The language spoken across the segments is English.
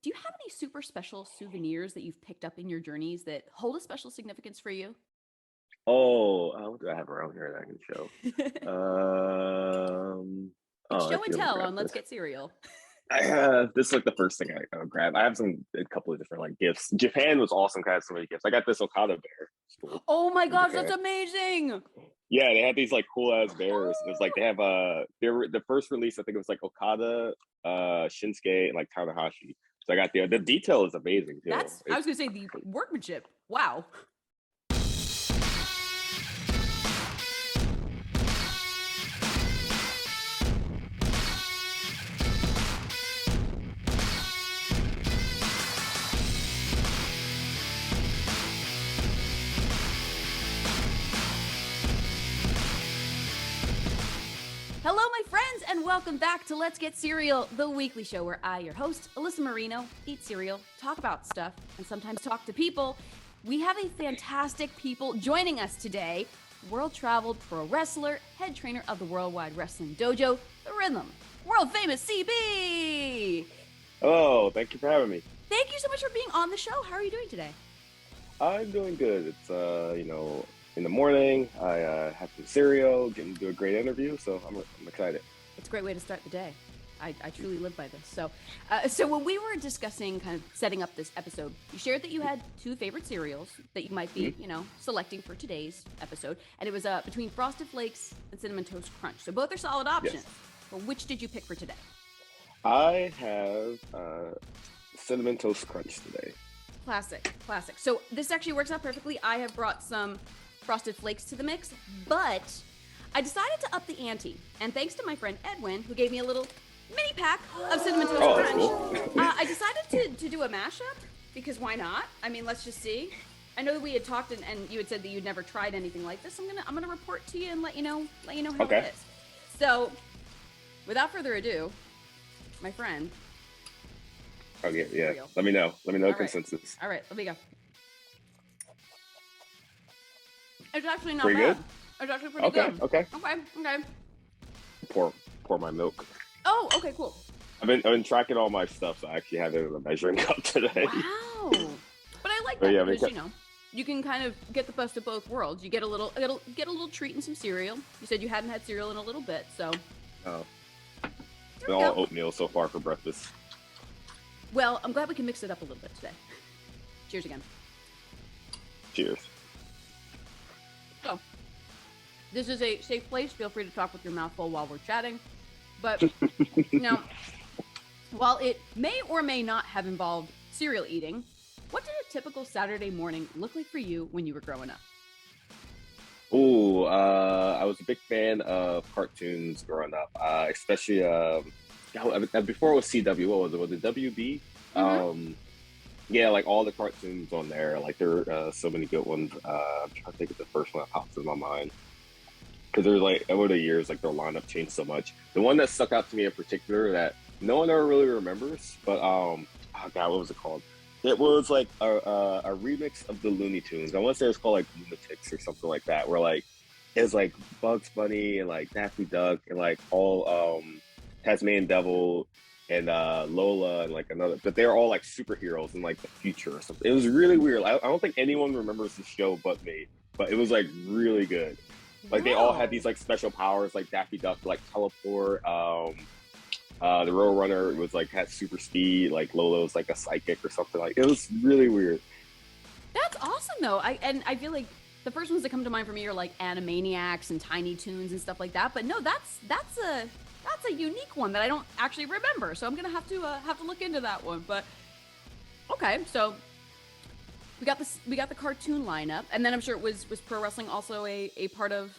do you have any super special souvenirs that you've picked up in your journeys that hold a special significance for you? Oh, what do I have around here that I can show? It's Oh, I show and feel tell grab on Let's this. Get Cereal. I have this is like the first thing I grab. I have a couple of different like gifts. Japan was awesome. I had so many gifts. I got this Okada bear. It's cool. Oh my From gosh, that's Japan. So Yeah, they had these like cool ass bears. It was like they were the first release. I think it was like Okada, Shinsuke, and like Tanahashi. So I got the detail is amazing too. I was gonna say the workmanship. Wow. Hello, my friends, and welcome back to Let's Get Cereal, the weekly show where I, your host, Alyssa Marino, eat cereal, talk about stuff, and sometimes talk to people. We have a fantastic people joining us today. World-traveled pro wrestler, head trainer of the Worldwide Wrestling Dojo, The Rhythm, world-famous CB! Oh, thank you for having me. Thank you so much for being on the show. How are you doing today? I'm doing good. It's in the morning. I have some cereal, getting to do a great interview, so I'm excited. It's a great way to start the day. I truly live by this. So when we were discussing kind of setting up this episode, you shared that you had two favorite cereals that you might be, selecting for today's episode, and it was between Frosted Flakes and Cinnamon Toast Crunch. So both are solid options. Yes. But which did you pick for today? I have Cinnamon Toast Crunch today. Classic. So this actually works out perfectly. I have brought some Frosted Flakes to the mix, but I decided to up the ante. And thanks to my friend Edwin, who gave me a little mini pack of Cinnamon Toast Crunch, cool. I decided to do a mashup, because why not? I mean, let's just see. I know that we had talked and you had said that you'd never tried anything like this. I'm gonna report to you and let you know how it is. So, without further ado, my friend. Okay, yeah. Let me know. All consensus. All right, let me go. It's actually not pretty bad. good? It's actually pretty good. Okay. Pour my milk. Oh, okay, cool. I've been tracking all my stuff, so I actually have it in a measuring cup today. Wow. But I like that because you can kind of get the best of both worlds. You get a little treat and some cereal. You said you hadn't had cereal in a little bit, so. Oh. It's been all oatmeal so far for breakfast. Well, I'm glad we can mix it up a little bit today. Cheers again. Cheers. So, this is a safe place. Feel free to talk with your mouth full while we're chatting. But now, while it may or may not have involved cereal eating, what did a typical Saturday morning look like for you when you were growing up? Ooh, I was a big fan of cartoons growing up, especially before it was CW. What was it? Was it WB? Mm-hmm. Yeah, like all the cartoons on there. Like there are so many good ones. I'm trying to think of the first one that pops in my mind. Because there's like over the years, like their lineup changed so much. The one that stuck out to me in particular that no one ever really remembers, but oh god, what was it called? It was like a remix of the Looney Tunes. I want to say it's called like Lunatics or something like that. Where like it's like Bugs Bunny and like Daffy Duck and like all Tasmanian Devil and Lola and like another, but they're all like superheroes in like the future or something. It was really weird. I don't think anyone remembers the show but me, but it was like really good. Like they all had these like special powers, like Daffy Duck like teleport. The Road Runner was like had super speed. Like Lola was like a psychic or something. Like it was really weird. That's awesome though. I feel like the first ones that come to mind for me are like Animaniacs and Tiny Toons and stuff like that. But no, that's a unique one that I don't actually remember. So I'm gonna have to look into that one. But okay, so we got the cartoon lineup, and then I'm sure it was pro wrestling also a part of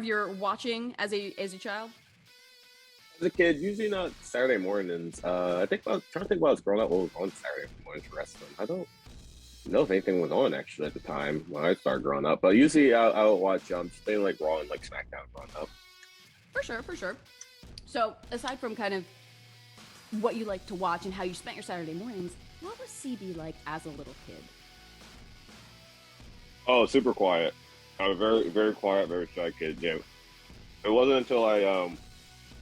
your watching as a child. As a kid, usually not Saturday mornings. I think I was trying to think while I was growing up what was on Saturday mornings for wrestling. I don't know if anything was on actually at the time when I started growing up. But usually I would watch something like Raw and like SmackDown growing up. For sure. So aside from kind of what you like to watch and how you spent your Saturday mornings, what was CB like as a little kid? Oh, super quiet. I was very, very quiet, very shy kid. Yeah. It wasn't until I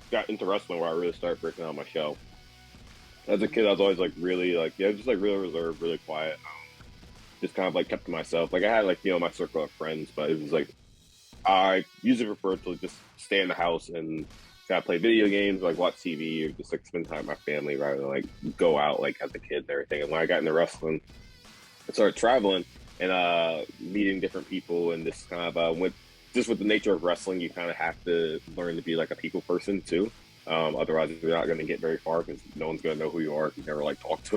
got into wrestling where I really started breaking out my shell. As a kid, I was always like really like yeah, just like really reserved, really quiet. Just kind of like kept to myself. Like I had like my circle of friends, but it was like I usually prefer to just stay in the house and kind of play video games, like watch TV, or just like spend time with my family rather than like go out like as a kid and everything. And when I got into wrestling, I started traveling and meeting different people, and this kind of with the nature of wrestling, you kind of have to learn to be like a people person too. Otherwise, you're not going to get very far because no one's going to know who you are if you never like talk to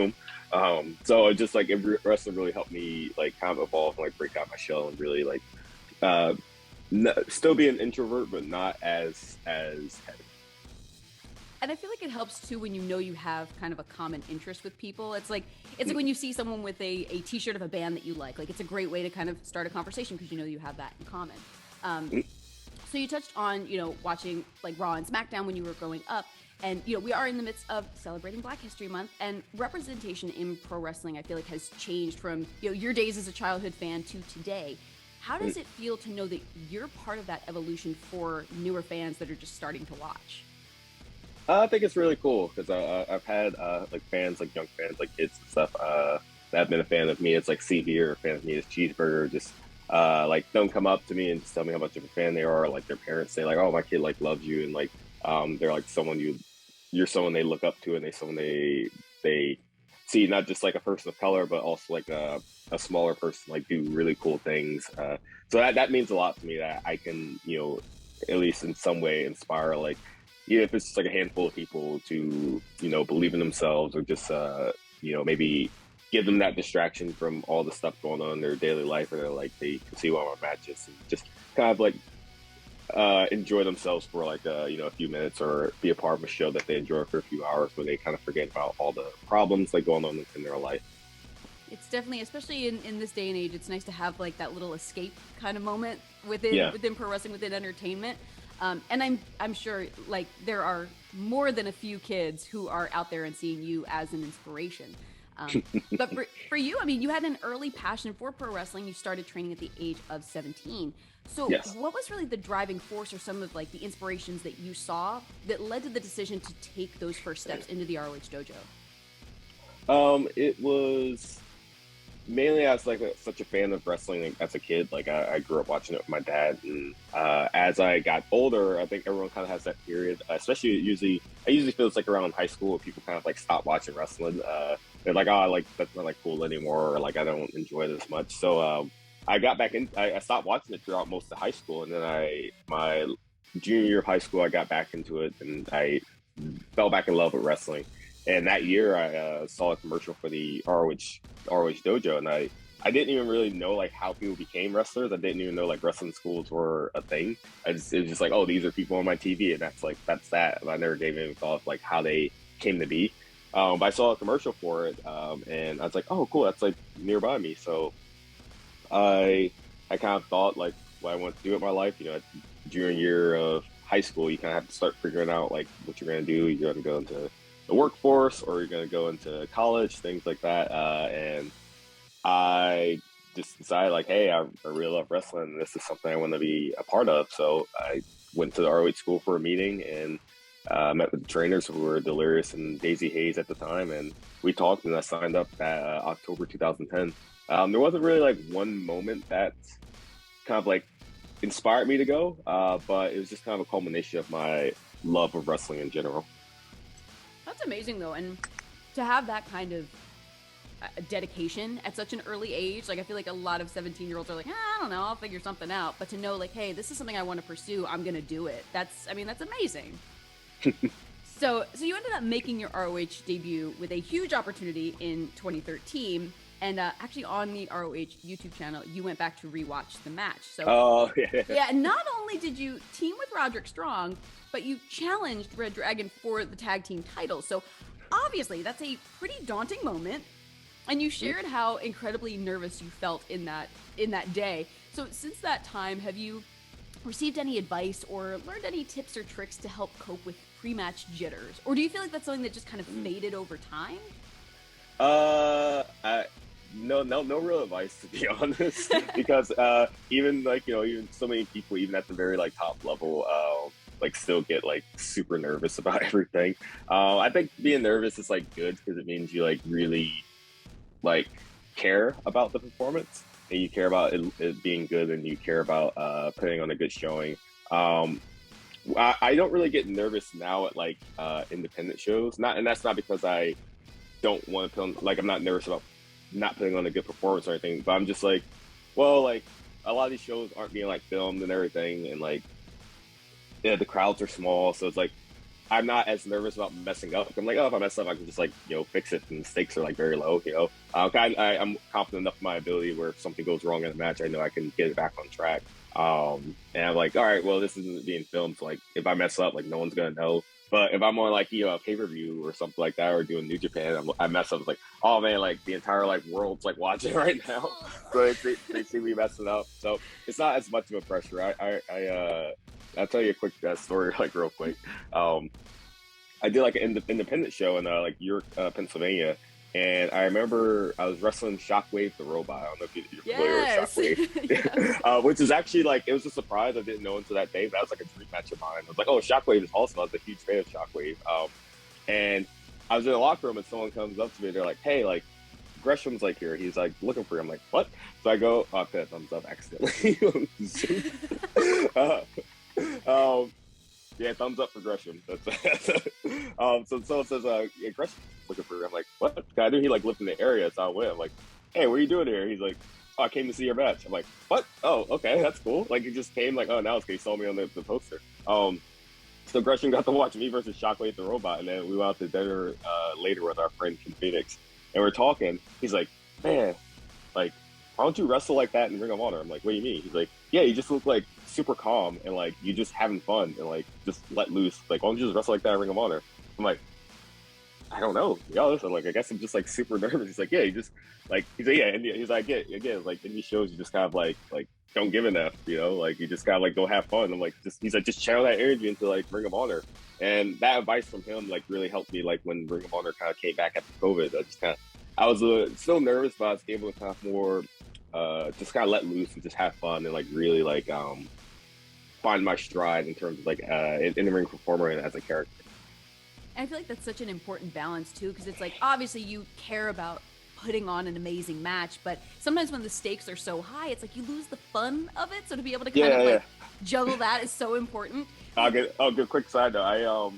them. So it just like wrestling really helped me like kind of evolve and like break out my shell and really like uh, still be an introvert, but not as heavy. And I feel like it helps too when you know you have kind of a common interest with people. It's like when you see someone with a t-shirt of a band that you like it's a great way to kind of start a conversation because you know you have that in common. So you touched on, watching like Raw and SmackDown when you were growing up. And, we are in the midst of celebrating Black History Month, and representation in pro wrestling, I feel like, has changed from, your days as a childhood fan to today. How does it feel to know that you're part of that evolution for newer fans that are just starting to watch? I think it's really cool because I've had like fans, like young fans, like kids and stuff that have been a fan of me. It's like CB or a fan of me is Cheeseburger. Just like don't come up to me and just tell me how much of a fan they are. Or, like their parents say like, "Oh, my kid like loves you," and like they're like someone you're someone they look up to, and they see not just like a person of color, but also like a smaller person like do really cool things. So that means a lot to me that I can at least in some way inspire like even if it's just like a handful of people to believe in themselves or just maybe give them that distraction from all the stuff going on in their daily life, or like they can see one of our matches and just kind of like enjoy themselves for like a few minutes, or be a part of a show that they enjoy for a few hours where they kind of forget about all the problems like going on in their life. It's definitely, especially in this day and age, it's nice to have like that little escape kind of moment Yeah. within pro wrestling, within entertainment. And I'm sure like there are more than a few kids who are out there and seeing you as an inspiration. But for you, I mean, you had an early passion for pro wrestling. You started training at the age of 17. So Yes. what was really the driving force or some of like the inspirations that you saw that led to the decision to take those first steps into the ROH dojo? It was mainly I was like such a fan of wrestling like, as a kid. Like I grew up watching it with my dad, and as I got older, I think everyone kind of has that period. Especially I usually feel it's like around high school where people kind of like stop watching wrestling. They're like, oh, like that's not like cool anymore, or like I don't enjoy it as much. So I got back in. I stopped watching it throughout most of high school, and then my junior year of high school, I got back into it, and I fell back in love with wrestling. And that year, I saw a commercial for the ROH Dojo, and I didn't even really know like how people became wrestlers. I didn't even know like wrestling schools were a thing. It was just like, oh, these are people on my TV, and that's that. And I never gave any thought of like how they came to be. But I saw a commercial for it, and I was like, oh, cool, that's like nearby me. So I kind of thought like what I want to do with my life. At junior year of high school, you kind of have to start figuring out like what you're going to do. You're going to go into the workforce, or you're going to go into college, things like that. And I just decided like, hey, I really love wrestling, and this is something I want to be a part of. So I went to the ROH school for a meeting and met with the trainers who were Delirious and Daisy Hayes at the time, and we talked, and I signed up at October 2010. There wasn't really like one moment that kind of like inspired me to go, but it was just kind of a culmination of my love of wrestling in general. That's amazing though, and to have that kind of dedication at such an early age, like I feel like a lot of 17-year-olds are like, I don't know, I'll figure something out. But to know like, hey, this is something I want to pursue, I'm gonna do it. That's amazing. So you ended up making your ROH debut with a huge opportunity in 2013. And actually, on the ROH YouTube channel, you went back to rewatch the match. So, Oh, yeah. yeah, not only did you team with Roderick Strong, but you challenged Red Dragon for the tag team title. So, obviously, that's a pretty daunting moment. And you shared how incredibly nervous you felt in that day. So, since that time, have you received any advice or learned any tips or tricks to help cope with pre-match jitters? Or do you feel like that's something that just kind of faded over time? No real advice to be honest, because even like even so many people, even at the very like top level, like still get like super nervous about everything. I think being nervous is like good because it means you like really like care about the performance and you care about it being good and you care about putting on a good showing. Um, I don't really get nervous now at like independent shows. Not, and that's not because I don't want to put on, like I'm not nervous about not putting on a good performance or anything. But I'm just like, well, like a lot of these shows aren't being like filmed and everything, and like yeah, the crowds are small, so it's like I'm not as nervous about messing up. I'm like, oh, if I mess up, I can just like fix it, and the stakes are like very low. I'm confident enough in my ability where if something goes wrong in a match, I know I can get it back on track. And I'm like, all right, well, this isn't being filmed, so like if I mess up, like no one's gonna know. But if I'm on like a pay-per-view or something like that, or doing New Japan, I mess up. It's like, oh man, like the entire like world's like watching right now, so they see me messing up. So it's not as much of a pressure. I'll tell you a quick story, like real quick. I did like an independent show in like York, Pennsylvania, and I remember I was wrestling Shockwave the robot. I don't know if you're familiar with Shockwave, Yes. which is actually like it was a surprise. I didn't know until that day. But that was like a dream match of mine. I was like, oh, Shockwave is awesome. I was a huge fan of Shockwave. And I was in the locker room, and someone comes up to me. They're like, hey, like Gresham's like here. He's like looking for you. I'm like, what? So I go, oh, okay, thumbs up accidentally. Yeah, thumbs up for Gresham. So someone says, yeah, Gresham's looking for you. I'm like, what? I knew he like lived in the area, so I went. I'm like, hey, what are you doing here? He's like, oh, I came to see your match. I'm like, what? Oh, okay, that's cool. Like, he just came, like, oh, now it's because he saw me on the poster. So Gresham got to watch me versus Shockwave the robot, and then we went out to dinner later with our friend from Phoenix, and we're talking. He's like, man, like, why don't you wrestle like that in Ring of Honor? I'm like, what do you mean? He's like, yeah, you just look like super calm and like you just having fun and like just let loose. Like, why don't you just wrestle like that in Ring of Honor? I'm like, I don't know. Yeah, listen, like I guess I'm just like super nervous. He's like, yeah, you just like he's like, yeah, and he's like, yeah, again, like in these shows you just kind of like don't give an F, like you just kind of like go have fun. I'm like, he's like, just channel that energy into like Ring of Honor. And that advice from him like really helped me like when Ring of Honor kind of came back after COVID. I was still nervous, but I was able to kind of more just kind of let loose and just have fun and like really like find my stride in terms of like in the ring performer and as a character. I feel like that's such an important balance too, because it's like obviously you care about putting on an amazing match, but sometimes when the stakes are so high, it's like you lose the fun of it. So to be able to kind of like juggle that is so important. I'll give a quick side note. I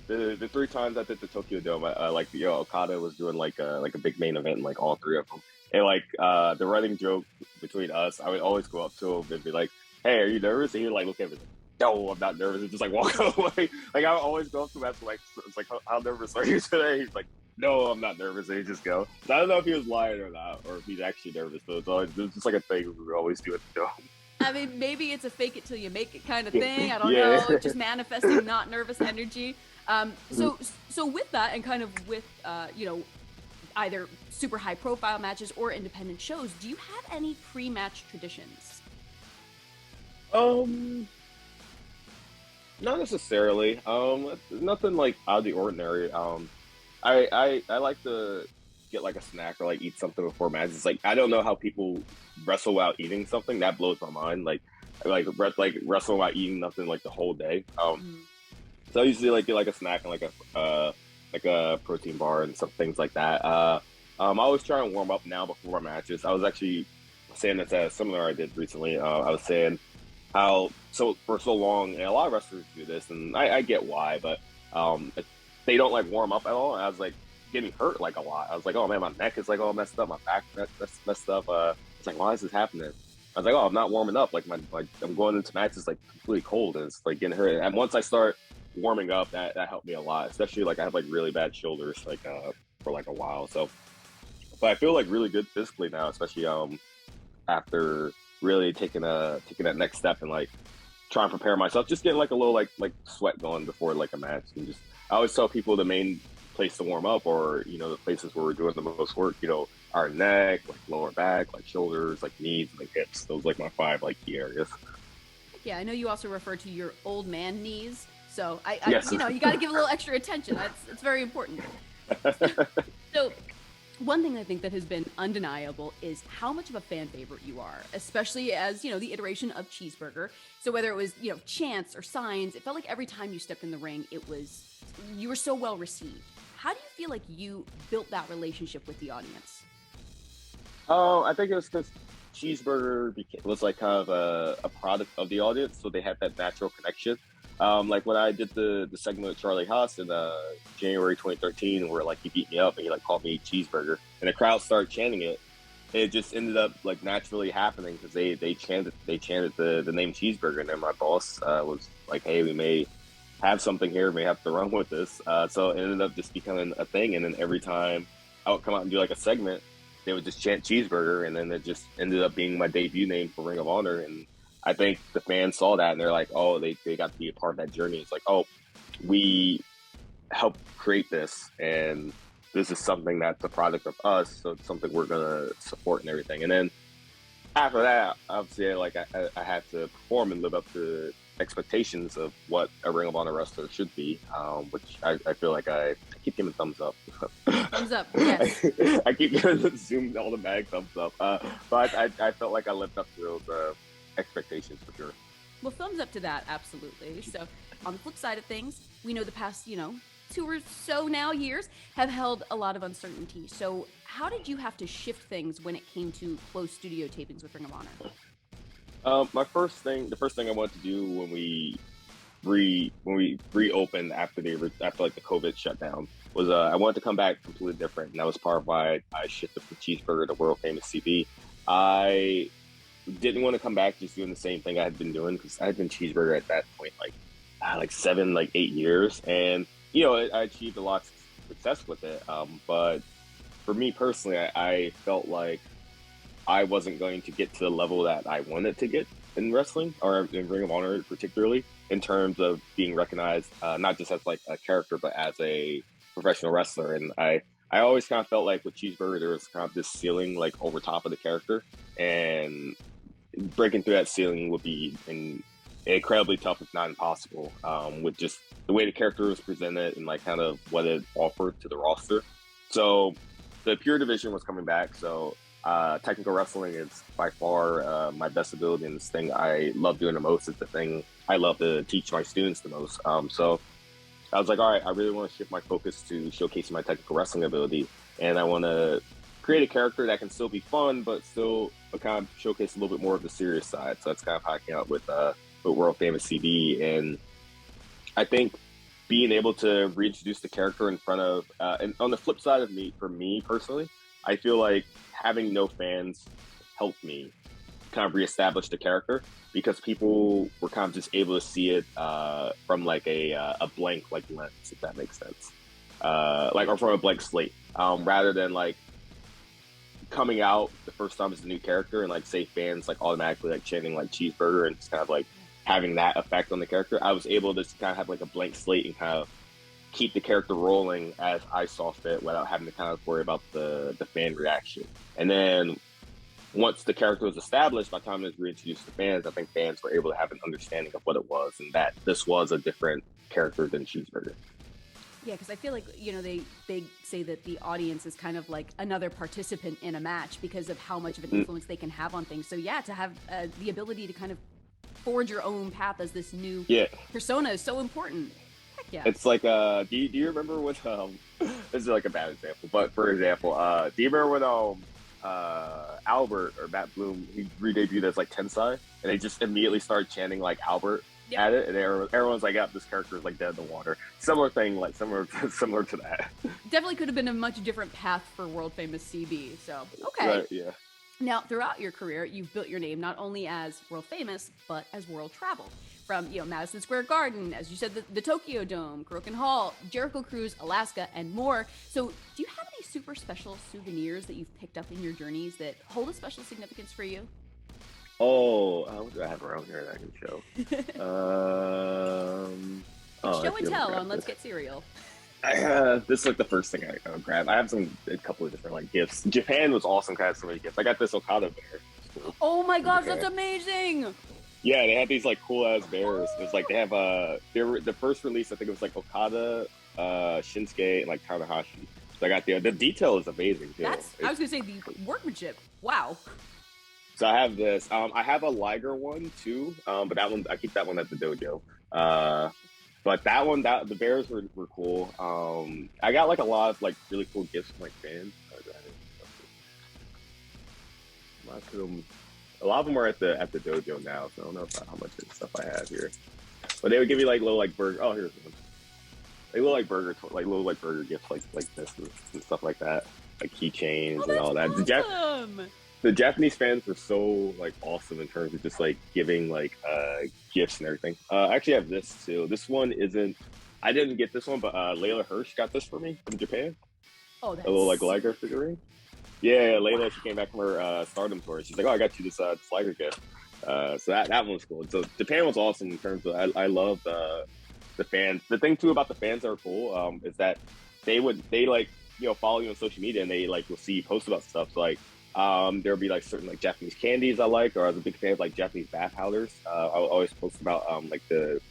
the 3 times I did the Tokyo Dome, like Okada was doing like a big main event in like all 3 of them. And like the running joke between us, I would always go up to him and be like, "Hey, are you nervous?" And he'd like look at me, like, "No, I'm not nervous." And just like walk away. Like I would always go up to him after like, it's like, "How nervous are you today?" He's like, "No, I'm not nervous." And he'd just go. So I don't know if he was lying or not, or if he's actually nervous. So it was just like a thing we would always do at the Dome. I mean, maybe it's a fake it till you make it kind of thing. I don't know. Just manifesting not nervous energy. So with that, and kind of with either super high profile matches or independent shows, do you have any pre-match traditions? Not necessarily. Nothing like out of the ordinary. I like to get like a snack or like eat something before matches. It's like I don't know how people wrestle without eating something. That blows my mind. Like wrestle without eating nothing like the whole day. So I usually like get like a snack and like a protein bar and some things like that. I always try and warm up now before my matches. I was actually saying this at a seminar I did recently. I was saying how for so long, and a lot of wrestlers do this, and I get why, but they don't like warm up at all. And I was like getting hurt like a lot. I was like, oh man, my neck is like all messed up, my back that's messed up. It's like, why is this happening? I was like, oh, I'm not warming up. Like I'm going into matches like completely cold, and it's like getting hurt. And once I start warming up, that helped me a lot. Especially like I have like really bad shoulders like for like a while. So, but I feel like really good physically now, especially after really taking that next step and like trying to prepare myself, just getting like a little like sweat going before like a match. And just I always tell people the main place to warm up, or the places where we're doing the most work, our neck, like lower back, like shoulders, like knees, like hips. Those like my 5 like key areas. Yeah, I know you also refer to your old man knees, so I yes. you got to give a little extra attention. It's very important. So One thing I think that has been undeniable is how much of a fan favorite you are, especially as, the iteration of Cheeseburger. So whether it was, chants or signs, it felt like every time you stepped in the ring, you were so well received. How do you feel like you built that relationship with the audience? Oh, I think it was because was like kind of a product of the audience, so they had that natural connection. Like when I did the segment with Charlie Haas in January 2013, where like he beat me up and he like called me Cheeseburger, and the crowd started chanting it. It just ended up like naturally happening because they chanted the name Cheeseburger, and then my boss was like, "Hey, we may have something here, may have to run with this." So it ended up just becoming a thing, and then every time I would come out and do like a segment, they would just chant Cheeseburger, and then it just ended up being my debut name for Ring of Honor. And I think the fans saw that and they're like, oh, they got to be a part of that journey. It's like, oh, we helped create this, and this is something that's a product of us, so it's something we're gonna support and everything. And then after that, obviously, like I had to perform and live up to expectations of what a Ring of Honor wrestler should be, which I feel like I keep giving thumbs up. Thumbs up, yes. I keep giving the Zoom automatic thumbs up, but I felt like I lived up to those expectations for sure. Well, thumbs up to that, absolutely. So on the flip side of things, we know the past, 2 or so now years have held a lot of uncertainty. So how did you have to shift things when it came to close studio tapings with Ring of Honor? The first thing I wanted to do when we reopened after like the COVID shutdown was I wanted to come back completely different, and that was part of why I shifted from Cheeseburger to world famous CB. I didn't want to come back just doing the same thing I had been doing, because I had been Cheeseburger at that point like 7, like 8 years, and I achieved a lot of success with it. But for me personally, I felt like I wasn't going to get to the level that I wanted to get in wrestling, or in Ring of Honor particularly, in terms of being recognized, not just as like a character, but as a professional wrestler. And I always kind of felt like with Cheeseburger, there was kind of this ceiling like over top of the character, and breaking through that ceiling would be incredibly tough, if not impossible, with just the way the character was presented and like kind of what it offered to the roster. So the pure division was coming back. So technical wrestling is by far my best ability, and this thing I love doing the most. It's the thing I love to teach my students the most. So I was like, all right, I really want to shift my focus to showcasing my technical wrestling ability, and I want to create a character that can still be fun, but still kind of showcase a little bit more of the serious side. So that's kind of how I came out with world famous CB. And I think being able to reintroduce the character in front of, and on the flip side of for me personally, I feel like having no fans helped me kind of reestablish the character, because people were kind of just able to see it from like a blank like lens, if that makes sense, or from a blank slate, rather than like coming out the first time as a new character and like say fans like automatically like chanting like Cheeseburger and just kind of like having that effect on the character. I was able to just kind of have like a blank slate and kind of keep the character rolling as I saw fit, without having to kind of worry about the fan reaction. And then once the character was established, by the time it was reintroduced to fans, I think fans were able to have an understanding of what it was, and that this was a different character than Cheeseburger. Yeah, because I feel like, they say that the audience is kind of like another participant in a match because of how much of an influence they can have on things. So yeah, to have the ability to kind of forge your own path as this new persona is so important. Heck yeah. It's like, do you remember when, this is like a bad example, but for example, do you remember when Albert or Matt Bloom, he re-debuted as like Tensai, and they just immediately started chanting like Albert at it, and everyone's like, this character is like dead in the water. Similar thing, like similar to that. Definitely could have been a much different path for world famous CB. So okay, right, yeah. Now, throughout your career, you've built your name not only as world famous, but as world traveled. From Madison Square Garden, as you said, the Tokyo Dome, Croken Hall, Jericho Cruise, Alaska, and more. So, do you have any super special souvenirs that you've picked up in your journeys that hold a special significance for you? Oh, what do I have around here that I can show? Show and tell on Let's Get Cereal. This is like the first thing I grabbed. I have a couple of different like gifts. Japan was awesome. Kind of so many gifts. I got this Okada bear. Cool. Oh my gosh, that's amazing! Yeah, they had these like cool ass bears. It's like they have the first release. I think it was like Okada, Shinsuke, and like Tanahashi. So I got the detail is amazing too. I was gonna say the workmanship. Wow. So I have this. I have a Liger one too, but that one I keep that one at the dojo. But that one, that the bears were cool. I got like a lot of like really cool gifts from like fans. A lot of them are at the dojo now, so I don't know how much of the stuff I have here. But they would give you like little like burger. Oh, here's one. Like little like little like burger gifts like this and stuff like that, like keychains and all that. Awesome. The Japanese fans were so like awesome in terms of just like giving like gifts and everything. I actually have this too. This one isn't. I didn't get this one, but Layla Hirsch got this for me from Japan. Oh, that's a little like Liger figurine. Yeah, Layla. Wow. She came back from her Stardom tour. She's like, "Oh, I got you this Liger gift." So that one's cool. So Japan was awesome in terms of I love the fans. The thing too about the fans that are cool is that they like follow you on social media and they like will see you post about stuff. So like there'll be like certain like Japanese candies I like, or I was a big fan of like Japanese bath powders. I would always post about like the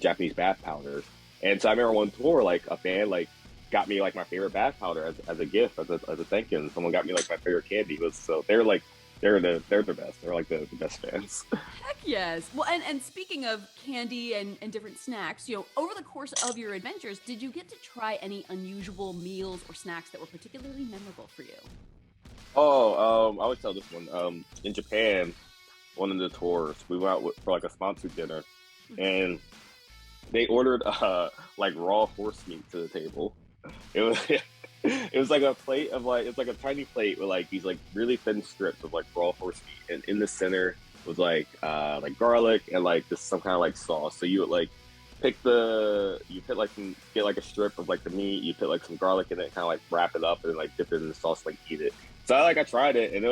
Japanese bath powders. And so I remember one tour like a fan like got me like my favorite bath powder as a gift as a thank you. And someone got me like my favorite candy. So they're like they're the best. They're like the best fans. Heck yes. Well, and speaking of candy and different snacks, over the course of your adventures, did you get to try any unusual meals or snacks that were particularly memorable for you? Oh, I would tell this one. In Japan, one of the tours, we went out for like a sponsored dinner, and they ordered like raw horse meat to the table. It was it was like a plate of like it's like a tiny plate with like these like really thin strips of like raw horse meat, and in the center was like garlic and like this some kind of like sauce. So you would like get like a strip of like the meat, you put like some garlic in it, kind of like wrap it up and like dip it in the sauce, like eat it. So I tried it and it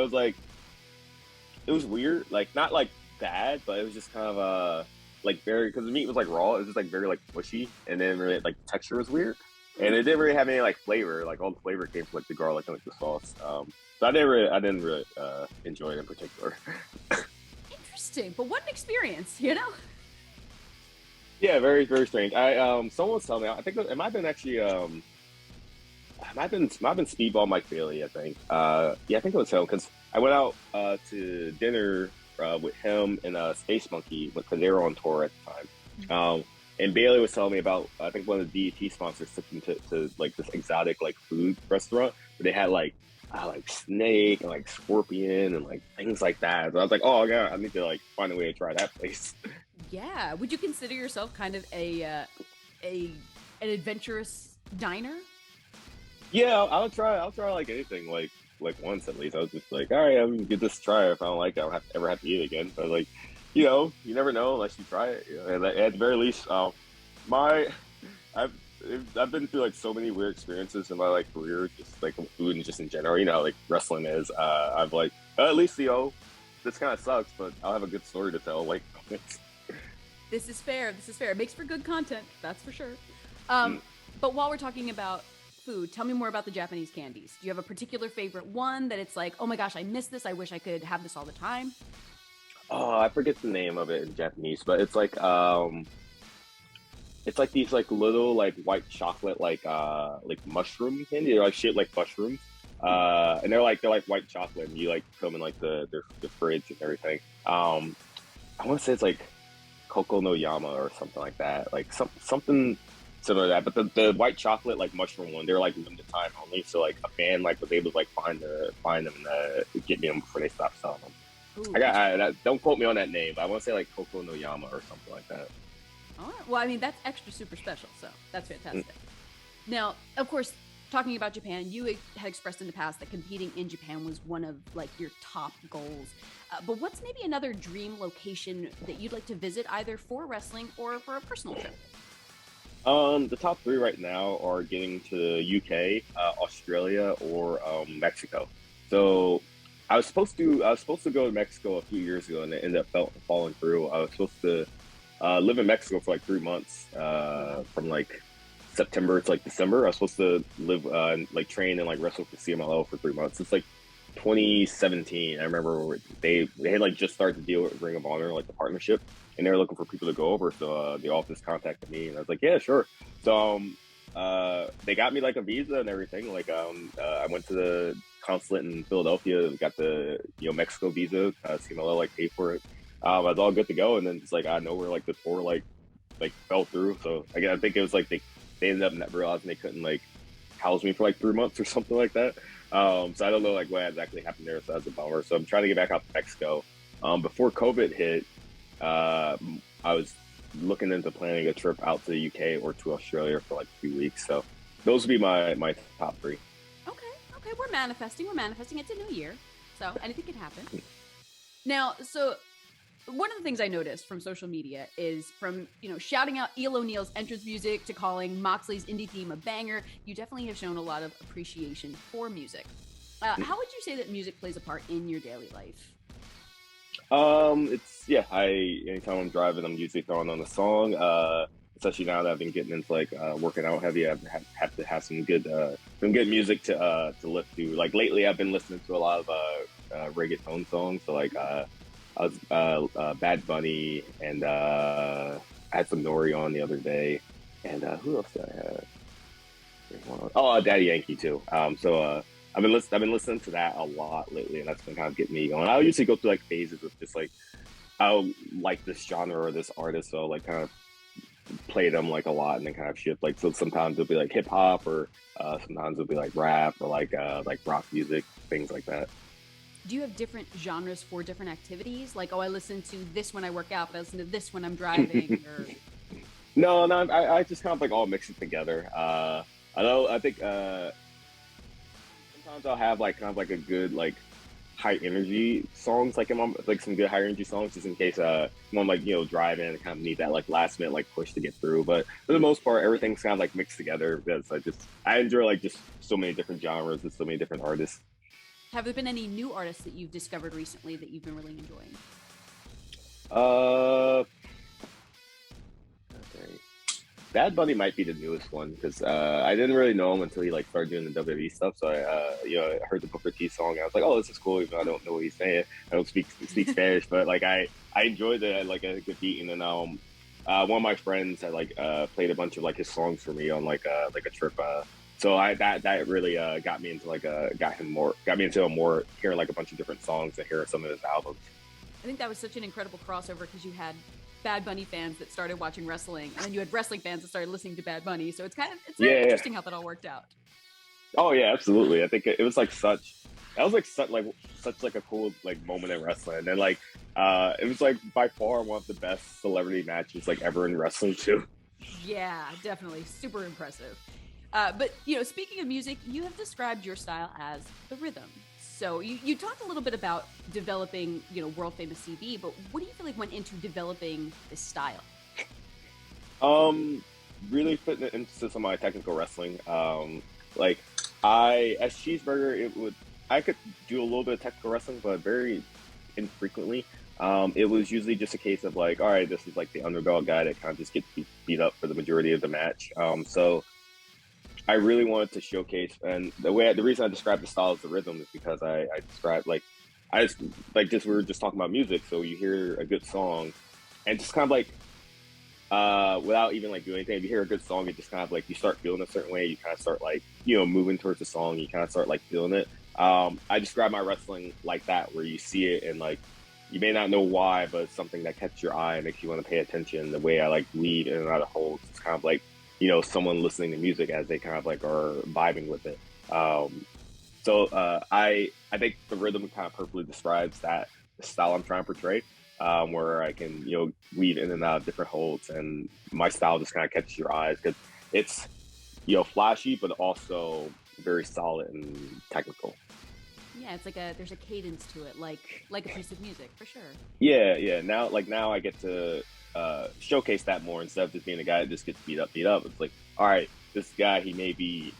was weird, like not like bad, but it was just kind of like very, because the meat was like raw, it was just like very like mushy, and then really like the texture was weird, and it didn't really have any like flavor. Like all the flavor came from like the garlic and like the sauce. So I didn't really enjoy it in particular. Interesting, but what an experience, Yeah, very very strange. Someone was telling me, I think it might have been actually might have been Speedball Mike Bailey, I think. Yeah, I think it was him, because I went out to dinner with him and Space Monkey because they were on tour at the time. Mm-hmm. And Bailey was telling me about, I think one of the DET sponsors took him to like this exotic like food restaurant where they had like snake and like scorpion and like things like that. So I was like, oh yeah, I need to like find a way to try that place. Yeah, would you consider yourself kind of an adventurous diner? Yeah, I'll try like anything, like once at least. I was just like, all right, I'm gonna give this a try. If I don't like it, I don't ever have to eat it again. But like, you never know unless you try it. And at the very least, I've been through like so many weird experiences in my like career, just like food and just in general. Like wrestling is. I've like at least this kind of sucks, but I'll have a good story to tell. Like, this is fair. It makes for good content, that's for sure. But while we're talking about food, tell me more about the Japanese candies. Do you have a particular favorite one that it's like, oh my gosh, I miss this, I wish I could have this all the time? Oh, I forget the name of it in Japanese, but it's like these like little like white chocolate like mushroom candy. They're like shit like mushrooms, and they're like white chocolate, and you like put them in like the fridge and everything. I want to say it's like Coco no Yama or something like that, like something similar to that. But the white chocolate like mushroom one, they're like limited time only. So like a fan like was able to like find them and get me them before they stopped selling them. Ooh, don't quote me on that name, but I want to say like Coco no Yama or something like that. All right. Well, I mean, that's extra super special, so that's fantastic. Now, of course, talking about Japan, you had expressed in the past that competing in Japan was one of like your top goals. But what's maybe another dream location that you'd like to visit, either for wrestling or for a personal trip? The top three right now are getting to the UK, Australia, or Mexico. So I was supposed to go to Mexico a few years ago, and it ended up falling through. I was supposed to live in Mexico for like 3 months, from like September to like December. I was supposed to live and like train and like wrestle for CMLL for 3 months. It's like 2017. I remember they had like just started to deal with Ring of Honor, like the partnership, and they were looking for people to go over. So the office contacted me, and I was like, yeah, sure. So they got me like a visa and everything. Like I went to the consulate in Philadelphia, got the Mexico visa. CMLL like paid for it. I was all good to go, and then just like out of nowhere, like the tour like fell through. So again, I think it was like they ended up not realizing they couldn't like house me for like 3 months or something like that. So I don't know like what exactly happened there. So that's a bummer. So I'm trying to get back out to Mexico. Before COVID hit, I was looking into planning a trip out to the UK or to Australia for like 2 weeks. So those would be my top three. Okay, we're manifesting. We're manifesting. It's a new year, so anything can happen. Now, so one of the things I noticed from social media is from, shouting out Eel O'Neill's entrance music to calling Moxley's indie theme a banger, you definitely have shown a lot of appreciation for music. How would you say that music plays a part in your daily life? It's anytime I'm driving, I'm usually throwing on a song. Especially now that I've been getting into like working out heavy, I have to have some good music to lift to. Like lately, I've been listening to a lot of reggaeton songs. So like I was Bad Bunny, and I had some Nori on the other day, and who else did I have? Oh, Daddy Yankee too. I've been listening to that a lot lately, and that's been kind of getting me going. I'll usually go through like phases of just like I'll like this genre or this artist, so I'll, like kind of play them like a lot, and then kind of shift. Like so, sometimes it'll be like hip hop, or sometimes it'll be like rap, or like rock music, things like that. Do you have different genres for different activities? Like, I listen to this when I work out, but I listen to this when I'm driving, or No, I just kind of like all mix it together. I think sometimes I'll have like kind of like a good like high energy songs, like like some good high energy songs, just in case I'm like driving and kind of need that like last minute like push to get through. But for the most part, everything's kind of like mixed together because I enjoy like just so many different genres and so many different artists. have there been any new artists that you've discovered recently that you've been really enjoying? Uh, okay. Bad Bunny might be the newest one because I didn't really know him until he like started doing the WWE stuff. So I heard the Booker T song. And I was like, oh, this is cool. Even though I don't know what he's saying. I don't speak Spanish, but like I enjoyed it. Like a good beat. And then one of my friends had like played a bunch of like his songs for me on like a trip. So that really got me into like got me into a more hearing like a bunch of different songs and hearing some of his albums. I think that was such an incredible crossover because you had Bad Bunny fans that started watching wrestling, and then you had wrestling fans that started listening to Bad Bunny. So it's very interesting how that all worked out. Oh yeah, absolutely. I think it was like such like a cool like moment in wrestling. And then like it was like by far one of the best celebrity matches like ever in wrestling too. Yeah, definitely. Super impressive. But, speaking of music, you have described your style as the rhythm. So you talked a little bit about developing, world famous CB, but what do you feel like went into developing this style? Really putting it into some of my technical wrestling. Like as Cheeseburger, I could do a little bit of technical wrestling, but very infrequently. It was usually just a case of like, all right, this is like the underdog guy that kind of just gets beat up for the majority of the match. So I really wanted to showcase, and the reason I described the style as the rhythm is because I described like I just like just we were just talking about music, so you hear a good song, and just kind of like without even like doing anything, if you hear a good song, it just kind of like you start feeling a certain way, you kind of start like moving towards the song, you kind of start like feeling it. I describe my wrestling like that, where you see it and like you may not know why, but it's something that catches your eye and makes you want to pay attention. The way I like weave in and out of holds, it's kind of like someone listening to music as they kind of like are vibing with it. I think the rhythm kind of perfectly describes that style I'm trying to portray, where I can weave in and out of different holds, and my style just kind of catches your eyes because it's flashy but also very solid and technical. Yeah, it's like there's a cadence to it, like a piece of music for sure. Yeah. Now I get to showcase that more instead of just being a guy that just gets beat up. It's like, all right, this guy, he may be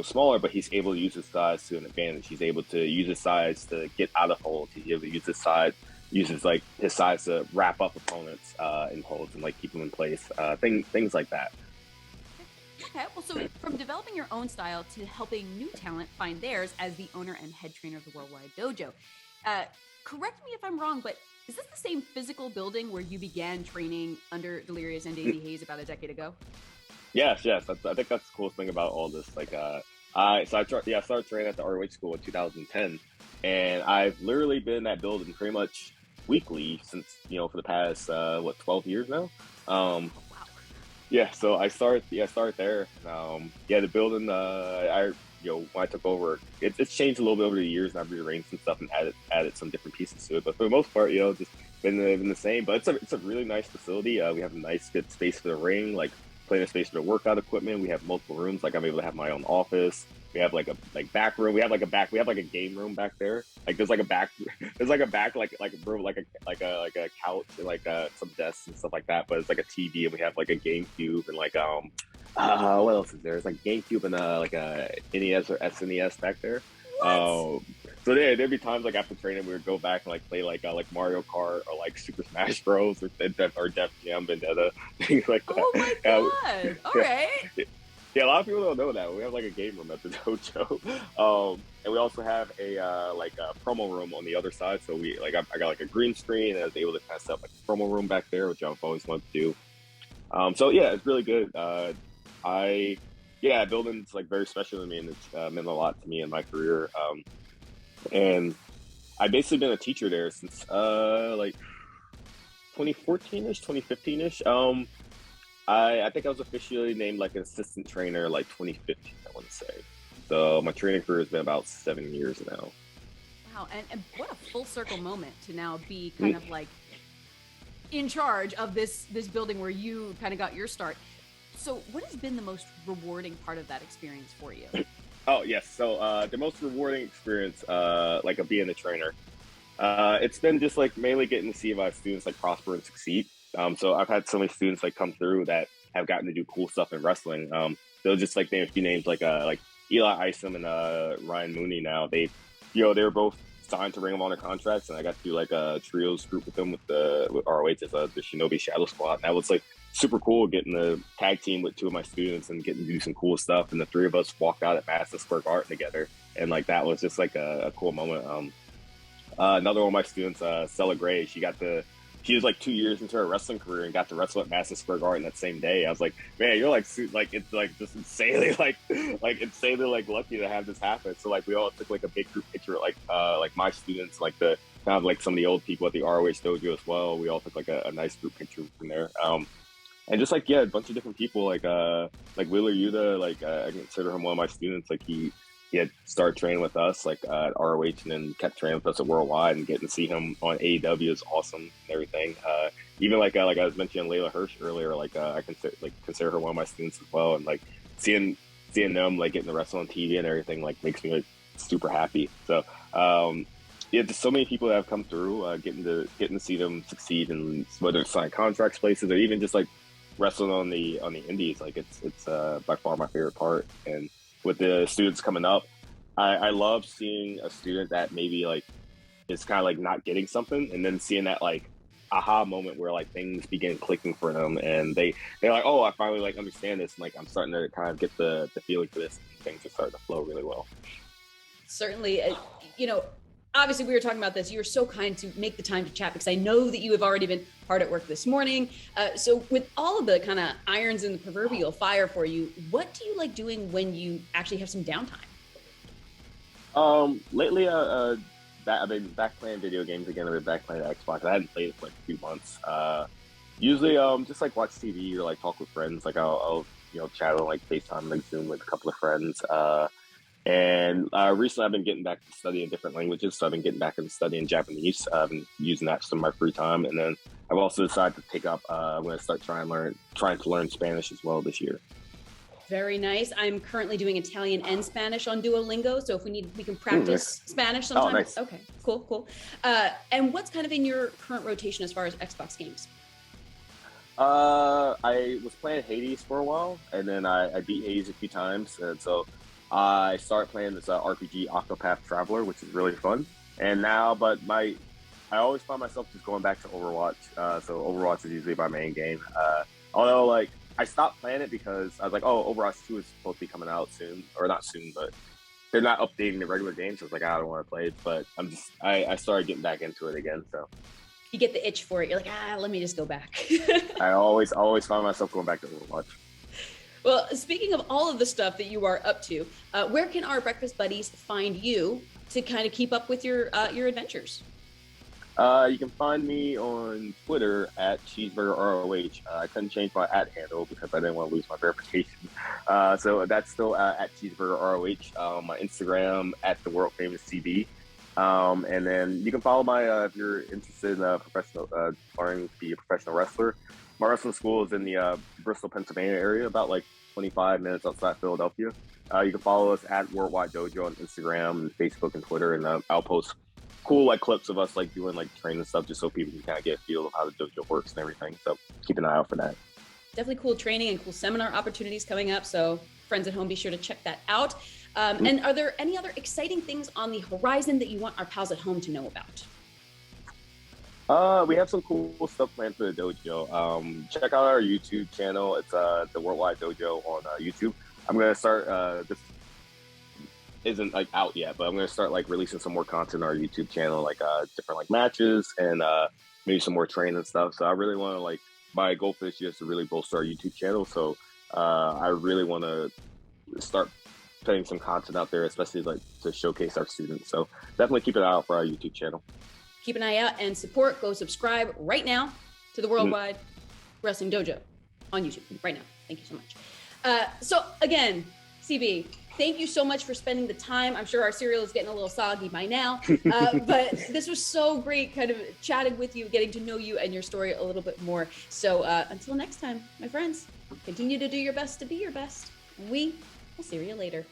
smaller, but he's able to use his size to an advantage. He's able to use his size to get out of holds. He's able to use his size to wrap up opponents in holds and like keep them in place. Things like that. Okay, well, so from developing your own style to helping new talent find theirs as the owner and head trainer of the Worldwide Dojo, correct me if I'm wrong, but is this the same physical building where you began training under Delirious and Davey Hayes about a decade ago? Yes. I think that's the coolest thing about all this. Like, I started training at the ROH school in 2010, and I've literally been in that building pretty much weekly since for the past 12 years now. Um, Oh, wow. yeah, so I started there. The building when I took over, it's changed a little bit over the years, and I've rearranged some stuff and added some different pieces to it. But for the most part, just been the same. But it's a really nice facility. We have a nice good space for the ring, like plenty of space for the workout equipment. We have multiple rooms. Like I'm able to have my own office. We have like a back room. We have like a game room back there. Like there's like a back there's like a back like a room like a couch and some desks and stuff like that. But it's like a TV, and we have like a GameCube and what else is there? It's like GameCube and like a NES or SNES back there. What? So there'd be times like after training we would go back and like play like Mario Kart or like Super Smash Bros or Def Jam Vendetta, things like that. Oh my god! All right. Yeah, a lot of people don't know that we have like a game room at the dojo, and we also have a promo room on the other side. So I got like a green screen, and I was able to kind of set up like a promo room back there, which I've always wanted to do. So yeah, it's really good. Building's like very special to me, and it's meant a lot to me in my career. And I've basically been a teacher there since 2014ish, 2015ish. I think I was officially named like an assistant trainer like 2015, I want to say. So my training career has been about 7 years now. Wow, and what a full circle moment to now be kind of like in charge of this building where you kind of got your start. So what has been the most rewarding part of that experience for you? Oh yes, so the most rewarding experience of being a trainer, it's been just like mainly getting to see my students like prosper and succeed. So I've had so many students like come through that have gotten to do cool stuff in wrestling. They'll just like name a few names like Eli Isom and Ryan Mooney. Now they were both signed to Ring of Honor contracts, and I got to do like a trios group with them with ROH as the Shinobi Shadow Squad. And that was like super cool getting the tag team with two of my students and getting to do some cool stuff. And the three of us walked out at Madison Square Garden together, and like that was just like a cool moment. Another one of my students, Stella Gray, she was like 2 years into her wrestling career and got to wrestle at Madison Square Garden that same day. I was like, man, you're like it's like just insanely insanely like lucky to have this happen. So like we all took like a big group picture, like my students, like the kind of like some of the old people at the ROH dojo as well. We all took like a nice group picture from there. And just like a bunch of different people like Wheeler Yuta, I consider him one of my students. Like he had started training with us at ROH and then kept training with us at Worldwide, and getting to see him on AEW is awesome and everything. Even like I was mentioning Layla Hirsch earlier, I consider her one of my students as well, and like seeing them like getting to wrestle on TV and everything like makes me like super happy. So there's so many people that have come through, getting to see them succeed, and whether it's sign contracts places or even just like wrestling on the indies, like it's by far my favorite part. And with the students coming up, I love seeing a student that maybe like is kind of like not getting something, and then seeing that like aha moment where like things begin clicking for them, and they're like, oh, I finally like understand this, and like I'm starting to kind of get the feeling for this, and things are starting to flow really well. Certainly, obviously we were talking about this. You were so kind to make the time to chat, because I know that you have already been hard at work this morning. So with all of the kind of irons in the proverbial fire for you, what do you like doing when you actually have some downtime? Lately, I've been back playing video games again. I've been back playing Xbox. I hadn't played it for like a few months. Usually, just like watch TV or like talk with friends. Like I'll chat on like FaceTime, like Zoom with a couple of friends. And recently I've been getting back to studying different languages. So I've been getting back into studying Japanese. I've been using that some of my free time. And then I've also decided to pick up, I'm going to start trying to learn Spanish as well this year. Very nice. I'm currently doing Italian and Spanish on Duolingo. So if we can practice Spanish sometime. Oh, nice. Okay, cool. And what's kind of in your current rotation as far as Xbox games? I was playing Hades for a while, and then I beat Hades a few times. And so I started playing this RPG, Octopath Traveler, which is really fun. And now, I always find myself just going back to Overwatch. So Overwatch is usually my main game. Although, like, I stopped playing it because I was like, oh, Overwatch 2 is supposed to be coming out soon. Or not soon, but they're not updating the regular game. So I was like, I don't want to play it. But I started getting back into it again, so. You get the itch for it. You're like, let me just go back. I always find myself going back to Overwatch. Well, speaking of all of the stuff that you are up to, where can our breakfast buddies find you to kind of keep up with your adventures? You can find me on Twitter at Cheeseburger ROH. I couldn't change my @ handle because I didn't want to lose my verification. So that's still at Cheeseburger ROH. My Instagram at the world famous CB. And then you can follow my if you're interested in professional learning to be a professional wrestler. My wrestling school is in the Bristol, Pennsylvania area, about like 25 minutes outside Philadelphia. You can follow us at Worldwide Dojo on Instagram, and Facebook, and Twitter, and I'll post cool like clips of us like doing like training stuff just so people can kind of get a feel of how the dojo works and everything. So keep an eye out for that. Definitely cool training and cool seminar opportunities coming up. So friends at home, be sure to check that out. And are there any other exciting things on the horizon that you want our pals at home to know about? We have some cool stuff planned for the dojo. Check out our YouTube channel. It's the Worldwide Dojo on YouTube. I'm gonna start this isn't like out yet, but I'm gonna start like releasing some more content on our YouTube channel, like different like matches and maybe some more training and stuff. So I really want to like my goal for this year is to really bolster our YouTube channel. So I really want to start putting some content out there, especially like to showcase our students. So definitely keep an eye out for our YouTube channel. Keep an eye out and support. Go subscribe right now to the Worldwide Wrestling Dojo on YouTube right now. Thank you so much. So again, CB, thank you so much for spending the time. I'm sure our cereal is getting a little soggy by now, but this was so great kind of chatting with you, getting to know you and your story a little bit more. So until next time, my friends, continue to do your best to be your best. We will see you later.